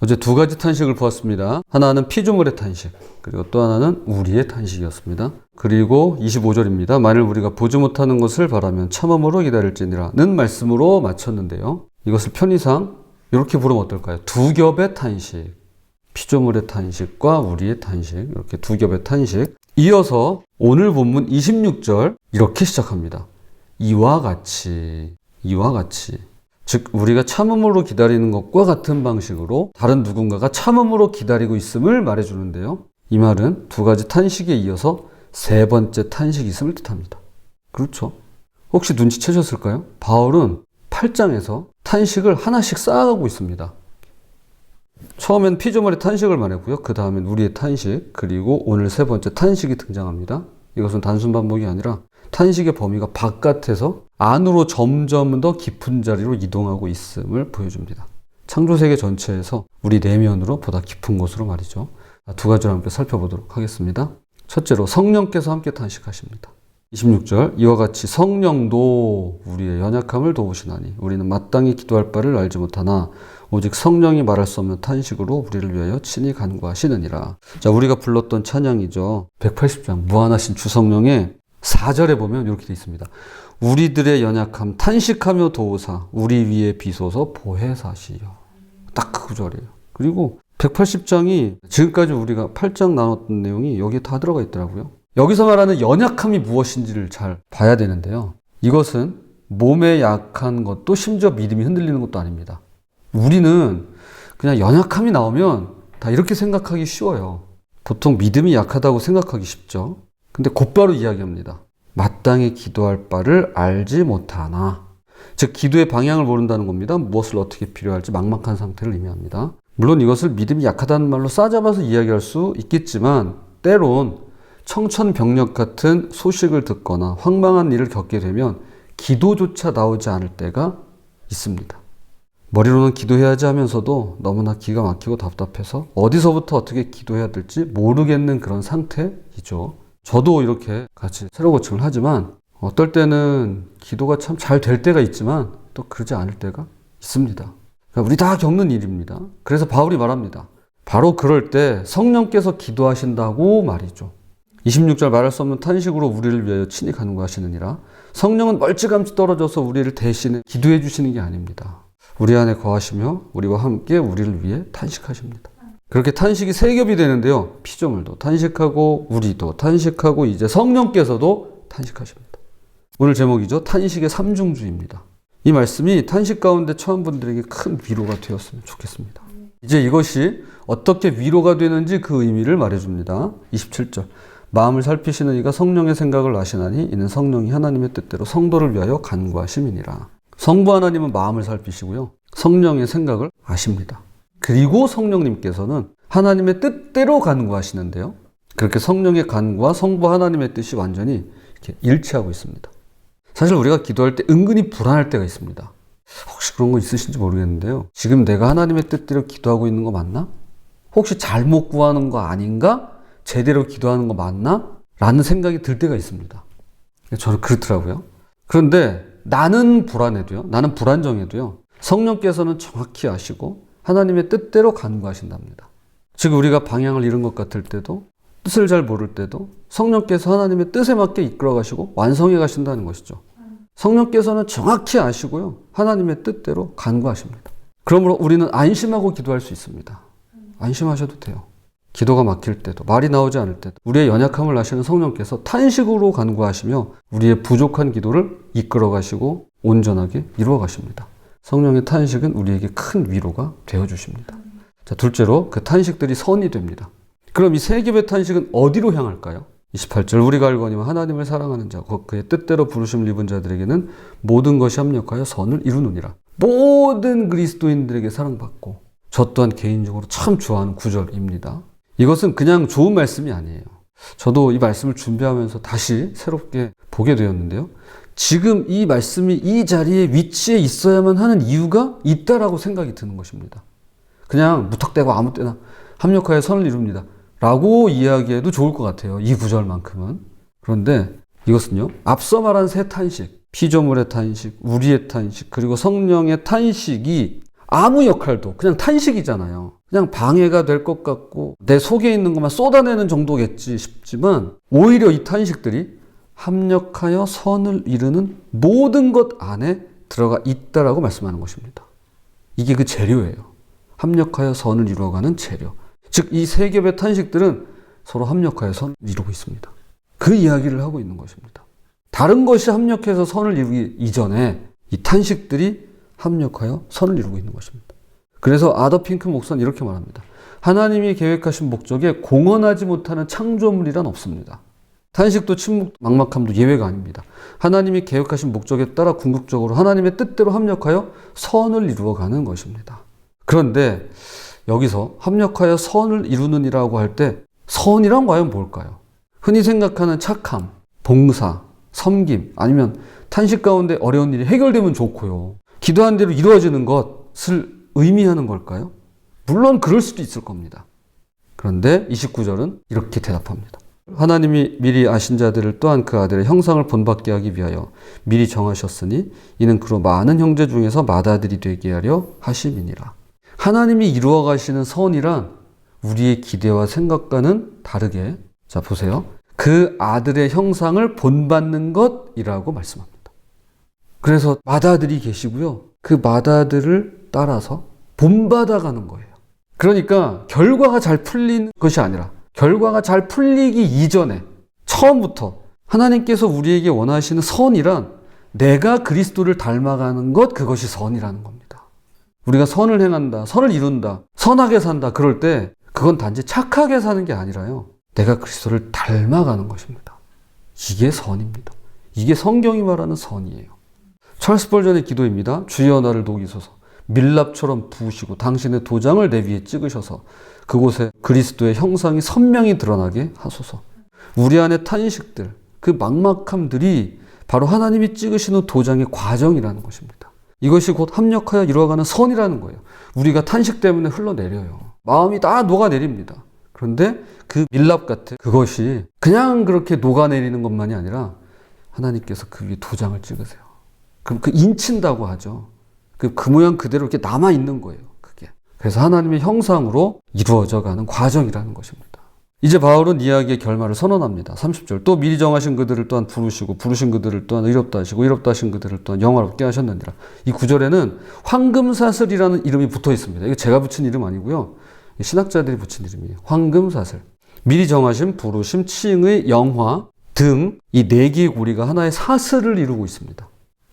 어제 두 가지 탄식을 보았습니다. 하나는 피조물의 탄식, 그리고 또 하나는 우리의 탄식이었습니다. 그리고 25절입니다. 만일 우리가 보지 못하는 것을 바라면 참음으로 기다릴지니라는 말씀으로 마쳤는데요. 이것을 편의상 이렇게 부르면 어떨까요? 두 겹의 탄식, 피조물의 탄식과 우리의 탄식, 이렇게 두 겹의 탄식. 이어서 오늘 본문 26절 이렇게 시작합니다. 이와 같이. 즉 우리가 참음으로 기다리는 것과 같은 방식으로 다른 누군가가 참음으로 기다리고 있음을 말해주는데요. 이 말은 두 가지 탄식에 이어서 세 번째 탄식이 있음을 뜻합니다. 그렇죠? 혹시 눈치채셨을까요? 바울은 8장에서 탄식을 하나씩 쌓아가고 있습니다. 처음엔 피조물의 탄식을 말했고요. 그 다음엔 우리의 탄식, 그리고 오늘 세 번째 탄식이 등장합니다. 이것은 단순 반복이 아니라 탄식의 범위가 바깥에서 안으로 점점 더 깊은 자리로 이동하고 있음을 보여줍니다. 창조세계 전체에서 우리 내면으로 보다 깊은 곳으로 말이죠. 두 가지를 함께 살펴보도록 하겠습니다. 첫째로 성령께서 함께 탄식하십니다. 26절 이와 같이 성령도 우리의 연약함을 도우시나니 우리는 마땅히 기도할 바를 알지 못하나 오직 성령이 말할 수 없는 탄식으로 우리를 위하여 친히 간구하시느니라. 자, 우리가 불렀던 찬양이죠. 180장 무한하신 주성령의 4절에 보면 이렇게 되어 있습니다. 우리들의 연약함 탄식하며 도우사 우리 위에 비소서 보혜사시여. 딱 그 구절이에요. 그리고 180장이 지금까지 우리가 8장 나눴던 내용이 여기에 다 들어가 있더라고요. 여기서 말하는 연약함이 무엇인지를 잘 봐야 되는데요. 이것은 몸에 약한 것도 심지어 믿음이 흔들리는 것도 아닙니다. 우리는 그냥 연약함이 나오면 다 이렇게 생각하기 쉬워요. 보통 믿음이 약하다고 생각하기 쉽죠. 근데 곧바로 이야기합니다. 마땅히 기도할 바를 알지 못하나. 즉 기도의 방향을 모른다는 겁니다. 무엇을 어떻게 필요할지 막막한 상태를 의미합니다. 물론 이것을 믿음이 약하다는 말로 싸잡아서 이야기할 수 있겠지만 때론 청천벽력 같은 소식을 듣거나 황망한 일을 겪게 되면 기도조차 나오지 않을 때가 있습니다. 머리로는 기도해야지 하면서도 너무나 기가 막히고 답답해서 어디서부터 어떻게 기도해야 될지 모르겠는 그런 상태이죠. 저도 이렇게 같이 새로 고침을 하지만 어떨 때는 기도가 참 잘 될 때가 있지만 또 그러지 않을 때가 있습니다. 그러니까 우리 다 겪는 일입니다. 그래서 바울이 말합니다. 바로 그럴 때 성령께서 기도하신다고 말이죠. 26절 말할 수 없는 탄식으로 우리를 위하여 친히 간구하시느니라. 성령은 멀찌감치 떨어져서 우리를 대신해 기도해 주시는 게 아닙니다. 우리 안에 거하시며 우리와 함께 우리를 위해 탄식하십니다. 그렇게 탄식이 세 겹이 되는데요. 피조물도 탄식하고 우리도 탄식하고 이제 성령께서도 탄식하십니다. 오늘 제목이죠. 탄식의 삼중주의입니다. 이 말씀이 탄식 가운데 처한 분들에게 큰 위로가 되었으면 좋겠습니다. 이제 이것이 어떻게 위로가 되는지 그 의미를 말해줍니다. 27절 마음을 살피시는 이가 성령의 생각을 아시나니 이는 성령이 하나님의 뜻대로 성도를 위하여 간구하심이니라. 성부 하나님은 마음을 살피시고요. 성령의 생각을 아십니다. 그리고 성령님께서는 하나님의 뜻대로 간구하시는데요. 그렇게 성령의 간구와 성부 하나님의 뜻이 완전히 이렇게 일치하고 있습니다. 사실 우리가 기도할 때 은근히 불안할 때가 있습니다. 혹시 그런 거 있으신지 모르겠는데요. 지금 내가 하나님의 뜻대로 기도하고 있는 거 맞나? 혹시 잘못 구하는 거 아닌가? 제대로 기도하는 거 맞나? 라는 생각이 들 때가 있습니다. 저는 그렇더라고요. 그런데 나는 불안해도요. 나는 불안정해도요. 성령께서는 정확히 아시고 하나님의 뜻대로 간구하신답니다. 즉 우리가 방향을 잃은 것 같을 때도 뜻을 잘 모를 때도 성령께서 하나님의 뜻에 맞게 이끌어 가시고 완성해 가신다는 것이죠. 성령께서는 정확히 아시고요. 하나님의 뜻대로 간구하십니다. 그러므로 우리는 안심하고 기도할 수 있습니다. 안심하셔도 돼요. 기도가 막힐 때도 말이 나오지 않을 때도 우리의 연약함을 아시는 성령께서 탄식으로 간구하시며 우리의 부족한 기도를 이끌어 가시고 온전하게 이루어 가십니다. 성령의 탄식은 우리에게 큰 위로가 되어 주십니다. 자, 둘째로 그 탄식들이 선이 됩니다. 그럼 이 세 겹의 탄식은 어디로 향할까요? 28절 우리가 알거니와 하나님을 사랑하는 자 곧 그의 뜻대로 부르심을 입은 자들에게는 모든 것이 합력하여 선을 이루느니라. 모든 그리스도인들에게 사랑받고 저 또한 개인적으로 참 좋아하는 구절입니다. 이것은 그냥 좋은 말씀이 아니에요. 저도 이 말씀을 준비하면서 다시 새롭게 보게 되었는데요. 지금 이 말씀이 이 자리에 위치해 있어야만 하는 이유가 있다라고 생각이 드는 것입니다. 그냥 무턱대고 아무 때나 합력하여 선을 이룹니다. 라고 이야기해도 좋을 것 같아요. 이 구절만큼은. 그런데 이것은요. 앞서 말한 세 탄식, 피조물의 탄식, 우리의 탄식, 그리고 성령의 탄식이 아무 역할도 그냥 탄식이잖아요. 그냥 방해가 될 것 같고 내 속에 있는 것만 쏟아내는 정도겠지 싶지만 오히려 이 탄식들이 합력하여 선을 이루는 모든 것 안에 들어가 있다라고 말씀하는 것입니다. 이게 그 재료예요. 합력하여 선을 이루어가는 재료. 즉 이 세 겹의 탄식들은 서로 합력하여 선을 이루고 있습니다. 그 이야기를 하고 있는 것입니다. 다른 것이 합력해서 선을 이루기 이전에 이 탄식들이 합력하여 선을 이루고 있는 것입니다. 그래서 아더 핑크 목사는 이렇게 말합니다. 하나님이 계획하신 목적에 공헌하지 못하는 창조물이란 없습니다. 탄식도 침묵, 막막함도 예외가 아닙니다. 하나님이 계획하신 목적에 따라 궁극적으로 하나님의 뜻대로 합력하여 선을 이루어가는 것입니다. 그런데 여기서 합력하여 선을 이루는 이라고 할 때 선이란 과연 뭘까요? 흔히 생각하는 착함, 봉사, 섬김 아니면 탄식 가운데 어려운 일이 해결되면 좋고요. 기도한 대로 이루어지는 것을 의미하는 걸까요? 물론 그럴 수도 있을 겁니다. 그런데 29절은 이렇게 대답합니다. 하나님이 미리 아신 자들을 또한 그 아들의 형상을 본받게 하기 위하여 미리 정하셨으니 이는 그로 많은 형제 중에서 맏아들이 되게 하려 하심이니라. 하나님이 이루어 가시는 선이란 우리의 기대와 생각과는 다르게 자 보세요. 그 아들의 형상을 본받는 것이라고 말씀합니다. 그래서 맏아들이 계시고요. 그 맏아들을 따라서 본받아가는 거예요. 그러니까 결과가 잘 풀리는 것이 아니라 결과가 잘 풀리기 이전에 처음부터 하나님께서 우리에게 원하시는 선이란 내가 그리스도를 닮아가는 것, 그것이 선이라는 겁니다. 우리가 선을 행한다, 선을 이룬다, 선하게 산다 그럴 때 그건 단지 착하게 사는 게 아니라요. 내가 그리스도를 닮아가는 것입니다. 이게 선입니다. 이게 성경이 말하는 선이에요. 찰스 스펄전의 기도입니다. 주여 나를 녹이소서 밀랍처럼 부으시고 당신의 도장을 내 위에 찍으셔서 그곳에 그리스도의 형상이 선명히 드러나게 하소서. 우리 안의 탄식들, 그 막막함들이 바로 하나님이 찍으시는 도장의 과정이라는 것입니다. 이것이 곧 합력하여 이루어가는 선이라는 거예요. 우리가 탄식 때문에 흘러내려요. 마음이 다 녹아내립니다. 그런데 그 밀랍 같은 그것이 그냥 그렇게 녹아내리는 것만이 아니라 하나님께서 그 위에 도장을 찍으세요. 그럼 그 인친다고 하죠. 그 모양 그대로 이렇게 남아있는 거예요. 그게. 그래서 하나님의 형상으로 이루어져 가는 과정이라는 것입니다. 이제 바울은 이야기의 결말을 선언합니다. 30절. 또 미리 정하신 그들을 또한 부르시고 부르신 그들을 또한 의롭다 하시고 의롭다 하신 그들을 또한 영화롭게 하셨느니라. 이 구절에는 황금사슬이라는 이름이 붙어 있습니다. 이거 제가 붙인 이름 아니고요. 신학자들이 붙인 이름이에요. 황금사슬. 미리 정하신 부르심, 칭의, 영화 등 이 네 개의 고리가 하나의 사슬을 이루고 있습니다.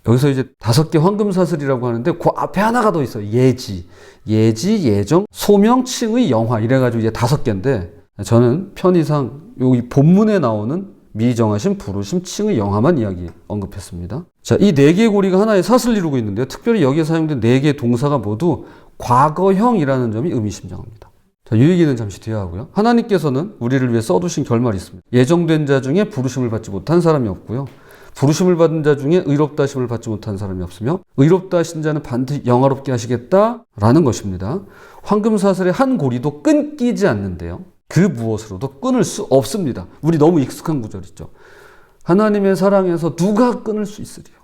여기서 이제 5개 황금사슬이라고 하는데 그 앞에 하나가 더 있어요. 예지, 예정, 소명, 칭의, 영화 이래가지고 이제 5개인데 저는 편의상 여기 본문에 나오는 미리 정하신 부르심, 칭의, 영화만 이야기 언급했습니다. 자, 이 4개의 고리가 하나의 사슬을 이루고 있는데요. 특별히 여기에 사용된 4개의 동사가 모두 과거형이라는 점이 의미심장합니다. 자, 이 얘기는 잠시 뒤에 하고요. 하나님께서는 우리를 위해 써두신 결말이 있습니다. 예정된 자 중에 부르심을 받지 못한 사람이 없고요. 부르심을 받은 자 중에 의롭다 하심을 받지 못한 사람이 없으며 의롭다 하신 자는 반드시 영화롭게 하시겠다라는 것입니다. 황금사슬의 한 고리도 끊기지 않는데요. 그 무엇으로도 끊을 수 없습니다. 우리 너무 익숙한 구절이죠. 하나님의 사랑에서 누가 끊을 수 있으리요.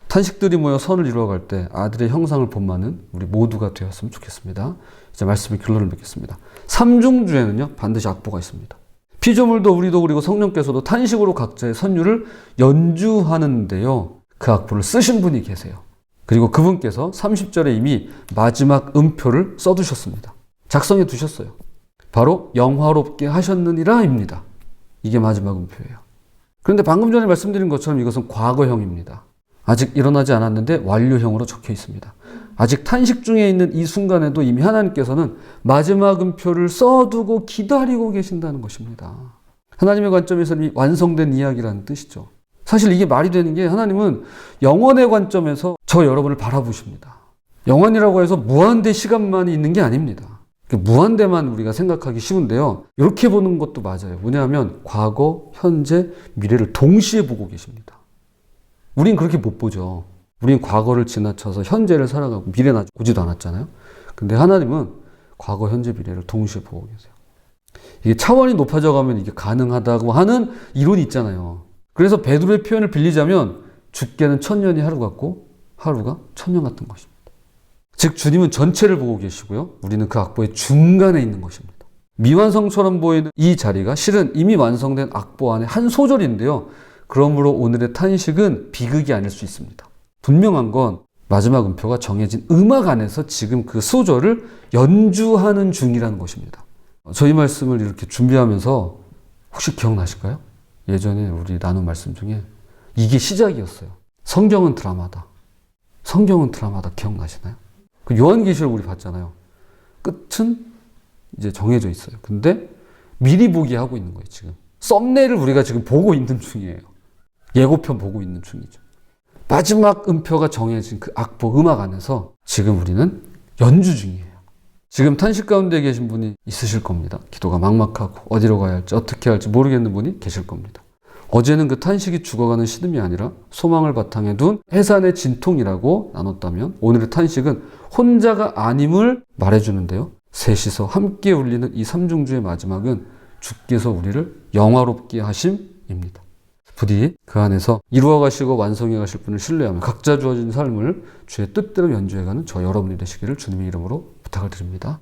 탄식들이 모여 선을 이루어갈 때 아들의 형상을 본받는 우리 모두가 되었으면 좋겠습니다. 이제 말씀의 결론을 맺겠습니다. 삼중주에는요 반드시 악보가 있습니다. 피조물도 우리도 그리고 성령께서도 탄식으로 각자의 선율을 연주하는데요. 그 악보를 쓰신 분이 계세요. 그리고 그분께서 30절에 이미 마지막 음표를 써두셨습니다. 작성해 두셨어요. 바로 영화롭게 하셨느니라입니다. 이게 마지막 음표예요. 그런데 방금 전에 말씀드린 것처럼 이것은 과거형입니다. 아직 일어나지 않았는데 완료형으로 적혀 있습니다. 아직 탄식 중에 있는 이 순간에도 이미 하나님께서는 마지막 음표를 써두고 기다리고 계신다는 것입니다. 하나님의 관점에서는 이 완성된 이야기라는 뜻이죠. 사실 이게 말이 되는 게 하나님은 영원의 관점에서 저 여러분을 바라보십니다. 영원이라고 해서 무한대 시간만이 있는 게 아닙니다. 무한대만 우리가 생각하기 쉬운데요. 이렇게 보는 것도 맞아요. 왜냐하면 과거, 현재, 미래를 동시에 보고 계십니다. 우린 그렇게 못 보죠. 우린 과거를 지나쳐서 현재를 살아가고 미래는 아직 오지도 않았잖아요. 근데 하나님은 과거, 현재, 미래를 동시에 보고 계세요. 이게 차원이 높아져 가면 이게 가능하다고 하는 이론이 있잖아요. 그래서 베드로의 표현을 빌리자면 죽게는 1000년이 하루 같고 하루가 1000년 같은 것입니다. 즉 주님은 전체를 보고 계시고요. 우리는 그 악보의 중간에 있는 것입니다. 미완성처럼 보이는 이 자리가 실은 이미 완성된 악보 안의 한 소절인데요. 그러므로 오늘의 탄식은 비극이 아닐 수 있습니다. 분명한 건 마지막 음표가 정해진 음악 안에서 지금 그 소절을 연주하는 중이라는 것입니다. 저희 말씀을 이렇게 준비하면서 혹시 기억나실까요? 예전에 우리 나눈 말씀 중에 이게 시작이었어요. 성경은 드라마다. 성경은 드라마다 기억나시나요? 그 요한계시록 우리 봤잖아요. 끝은 이제 정해져 있어요. 근데 미리 보기 하고 있는 거예요, 지금. 썸네일을 우리가 지금 보고 있는 중이에요. 예고편 보고 있는 중이죠. 마지막 음표가 정해진 그 악보 음악 안에서 지금 우리는 연주 중이에요. 지금 탄식 가운데 계신 분이 있으실 겁니다. 기도가 막막하고 어디로 가야 할지 어떻게 할지 모르겠는 분이 계실 겁니다. 어제는 그 탄식이 죽어가는 시름이 아니라 소망을 바탕에 둔 해산의 진통이라고 나눴다면 오늘의 탄식은 혼자가 아님을 말해주는데요. 셋이서 함께 울리는 이 삼중주의 마지막은 주께서 우리를 영화롭게 하심입니다. 부디 그 안에서 이루어 가시고 완성해 가실 분을 신뢰하며 각자 주어진 삶을 주의 뜻대로 연주해가는 저 여러분이 되시기를 주님의 이름으로 부탁을 드립니다.